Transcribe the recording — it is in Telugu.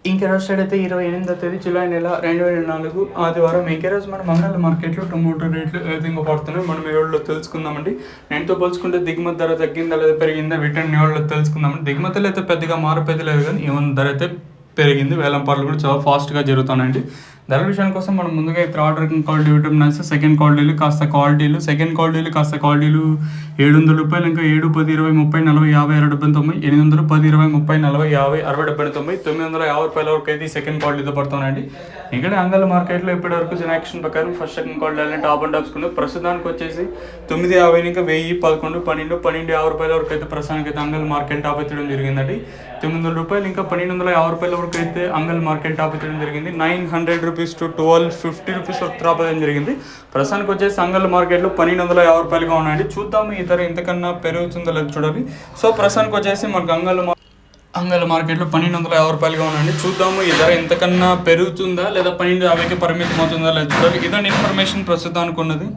ఇంకా రోజు అయితే 28వ తేదీ జూలై నెల 2024 ఆదివారం. ఇంకా రోజు మన మంగళ మార్కెట్లో టొమాటో రేట్లు ఏ విధంగా పడుతున్నాయి మనం ఈ రోజులో తెలుసుకుందామండి. నేనుతో పోల్చుకుంటే దిగుమతి ధర తగ్గిందా లేదా పెరిగిందా వీటిని ఈ రోజులో తెలుసుకుందామండి. దిగుమతులు అయితే పెద్దగా మారపేది లేదు, కానీ ఏమైనా ధర అయితే పెరిగింది. వేలం పాటలు కూడా చాలా ఫాస్ట్గా జరుగుతున్నాయండి. ధర విషయం కోసం మనం ముందుగా థర్డ్ రకం క్వాలిటీ విటమిన్స్, సెకండ్ క్వాలిటీలు కాస్త క్వాలిటీలు, సెకండ్ క్వాలిటీలు కాస్త క్వాలిటీలు రూ. 700, ఇంకా 7, 10, 20, 30, 40, 50, 60, 90, 800, 10, 20, 30, 40, 50, 60, 70, 90, 950 వరకు అయితే సెకండ్ క్వాలిటీతో పడుతున్నాయండి. ఇక్కడ అంగళ మార్కెట్లో ఇప్పటి వరకు జనాక్షన్ ప్రకారం ఫస్ట్ సెకండ్ క్వాలిటీ అలాంటి టాప్ అండ్ టాప్స్ కొన్ని ప్రస్తుతానికి వచ్చేసి 950, ఇంకా 1000, 11, 12, 1250 వరకు అయితే ప్రస్తుతానికి అయితే అంగళ మార్కెట్ టాప్ ఎత్తడం జరిగిందండి. రూ. 900, ఇంకా 1250 వరకు అయితే అంగళ మార్కెట్ టాప్ ఎత్తడం జరిగింది. 900 రూపీస్ టు 1250 వరకు డ్రాప్ అవ్వడం జరిగింది. ప్రస్తుతానికి వచ్చేసి అంగళ మార్కెట్లో 1250 ఉన్నాయండి. చూద్దాము ఈ ధర ఇంతకన్నా పెరుగుతుందో లేదో చూడాలి. సో ప్రస్తుతానికి వచ్చేసి మనకు అంగళ మార్కెట్లో 1250 ఉన్నాయండి. చూద్దాము ఈ ధర ఇంతకన్నా పెరుగుతుందా లేదా 1250కి పరిమితం అవుతుందా లేదా చూడాలి. ఇదండి ఇన్ఫర్మేషన్ ప్రస్తుతానికి ఉన్నది.